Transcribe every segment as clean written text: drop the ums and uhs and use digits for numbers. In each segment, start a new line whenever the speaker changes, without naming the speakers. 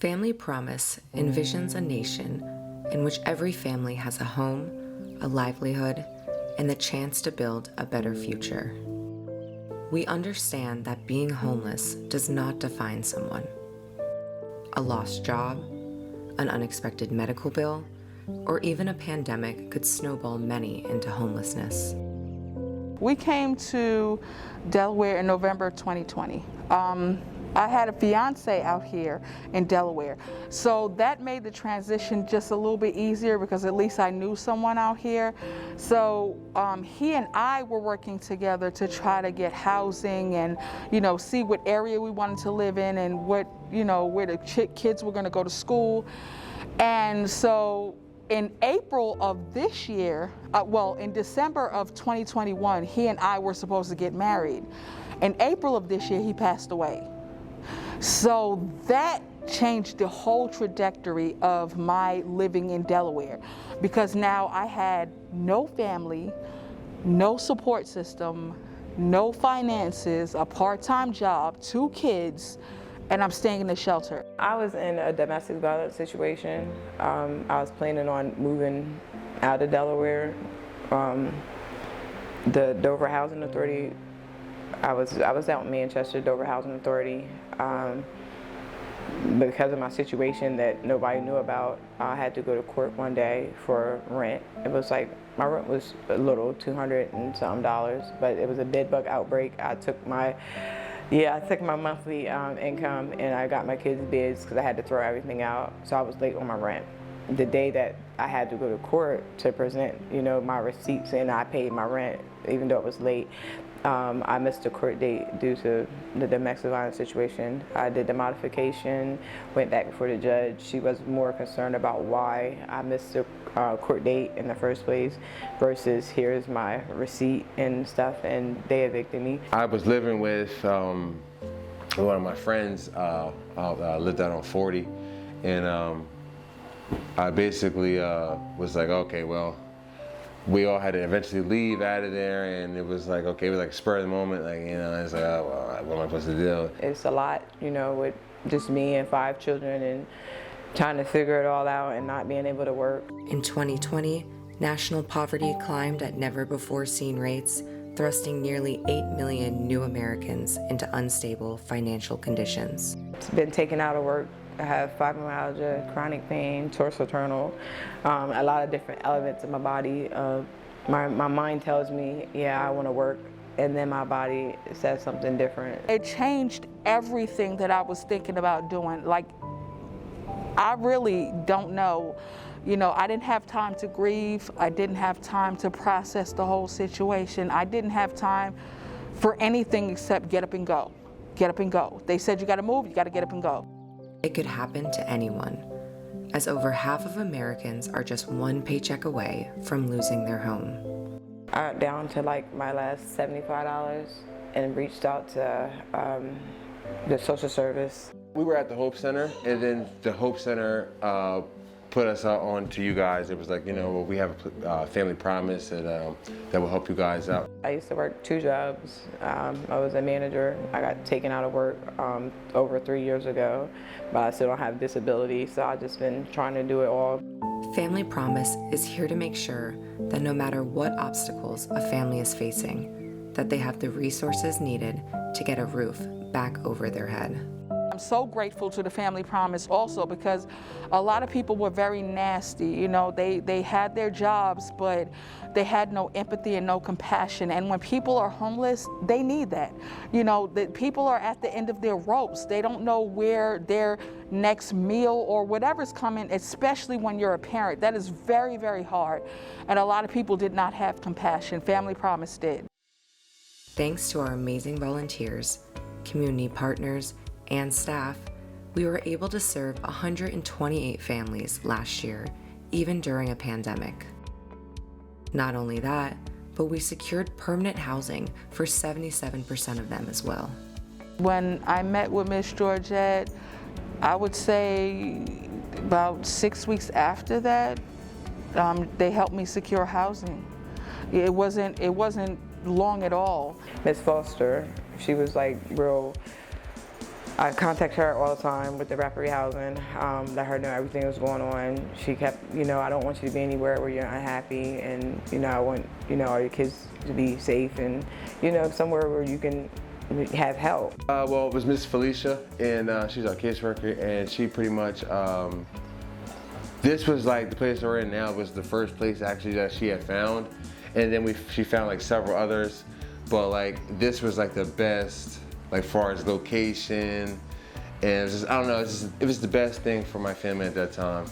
Family Promise envisions a nation in which every family has a home, a livelihood, and the chance to build a better future. We understand that being homeless does not define someone. A lost job, an unexpected medical bill, or even a pandemic could snowball many into homelessness.
We came to Delaware in November 2020. I had a fiance out here in Delaware, so that made the transition just a little bit easier because at least I knew someone out here. So he and I were working together to try to get housing and, see what area we wanted to live in and what, where the kids were going to go to school. And so in April of this year, in December of 2021, he and I were supposed to get married. In April of this year, he passed away. So that changed the whole trajectory of my living in Delaware because now I had no family, no support system, no finances, a part-time job, 2 kids, and I'm staying in a shelter.
I was in a domestic violence situation. I was planning on moving out of Delaware. The Dover Housing Authority, I was out in Manchester, Dover Housing Authority. Because of my situation that nobody knew about, I had to go to court one day for rent. It was like, my rent was a little, $200 and some, but it was a bed bug outbreak. I took my monthly income and I got my kids' beds because I had to throw everything out. So I was late on my rent. The day that I had to go to court to present, my receipts and I paid my rent, even though it was late, I missed the court date due to the domestic violence situation. I did the modification, went back before the judge. She was more concerned about why I missed the court date in the first place versus here's my receipt and stuff, and they evicted me.
I was living with one of my friends, lived out on 40, and I basically was like, okay, well, we all had to eventually leave out of there, and it was like, okay, it was like spur of the moment, like, it's like, oh, well, what am I supposed to do?
It's a lot, with just me and 5 children and trying to figure it all out and not being able to work.
In 2020, national poverty climbed at never-before-seen rates, thrusting nearly 8 million new Americans into unstable financial conditions.
It's been taken out of work. I have fibromyalgia, chronic pain, torso-tunnel, a lot of different elements in my body. My mind tells me, yeah, I want to work, and then my body says something different.
It changed everything that I was thinking about doing. Like, I really don't know. I didn't have time to grieve. I didn't have time to process the whole situation. I didn't have time for anything except get up and go. Get up and go. They said you got to move, you got to get up and go.
It could happen to anyone, as over half of Americans are just one paycheck away from losing their home.
I got down to like my last $75 and reached out to the social service.
We were at the Hope Center, and then the Hope Center put us on to you guys. It was like, we have a family promise that will help you guys out.
I used to work 2 jobs. I was a manager. I got taken out of work over 3 years ago, but I still don't have disability, so I've just been trying to do it all.
Family Promise is here to make sure that no matter what obstacles a family is facing, that they have the resources needed to get a roof back over their head.
I'm so grateful to the Family Promise also because a lot of people were very nasty. They had their jobs, but they had no empathy and no compassion. And when people are homeless, they need that. The people are at the end of their ropes. They don't know where their next meal or whatever's coming, especially when you're a parent. That is very, very hard. And a lot of people did not have compassion. Family Promise did.
Thanks to our amazing volunteers, community partners, and staff, we were able to serve 128 families last year, even during a pandemic. Not only that, but we secured permanent housing for 77% of them as well.
When I met with Miss Georgette, I would say about 6 weeks after that, they helped me secure housing. It wasn't long at all.
Miss Foster, she was like real I contact her all the time with the referee housing, let her know everything that's going on. She kept, I don't want you to be anywhere where you're unhappy, and, I want, all your kids to be safe and, somewhere where you can have help.
Well, it was Miss Felicia, and she's our caseworker, and she pretty much, this was like the place we're in now was the first place actually that she had found, and then she found like several others, but like this was like the best, like far as location, and it was just, I don't know, it was the best thing for my family at that time.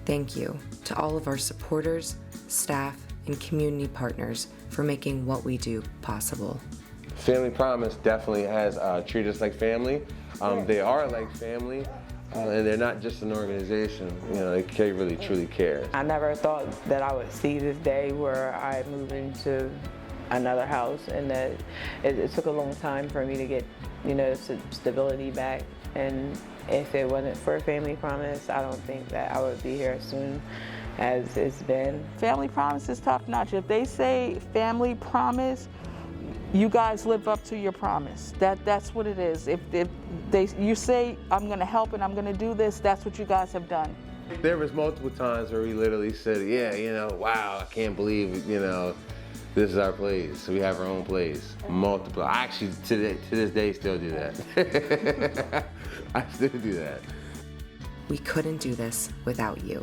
Thank you to all of our supporters, staff, and community partners for making what we do possible.
Family Promise definitely has treated us like family. They are like family, and they're not just an organization. They really truly care.
I never thought that I would see this day where I moved into another house, and that it took a long time for me to get, stability back. And if it wasn't for Family Promise, I don't think that I would be here as soon as it's been.
Family Promise is top notch. If they say Family Promise, you guys live up to your promise. That's what it is. If you say, I'm going to help and I'm going to do this, that's what you guys have done.
There was multiple times where we literally said, yeah, wow, I can't believe, this is our place. We have our own place. Multiple. I actually, to this day, still do that. I still do that.
We couldn't do this without you.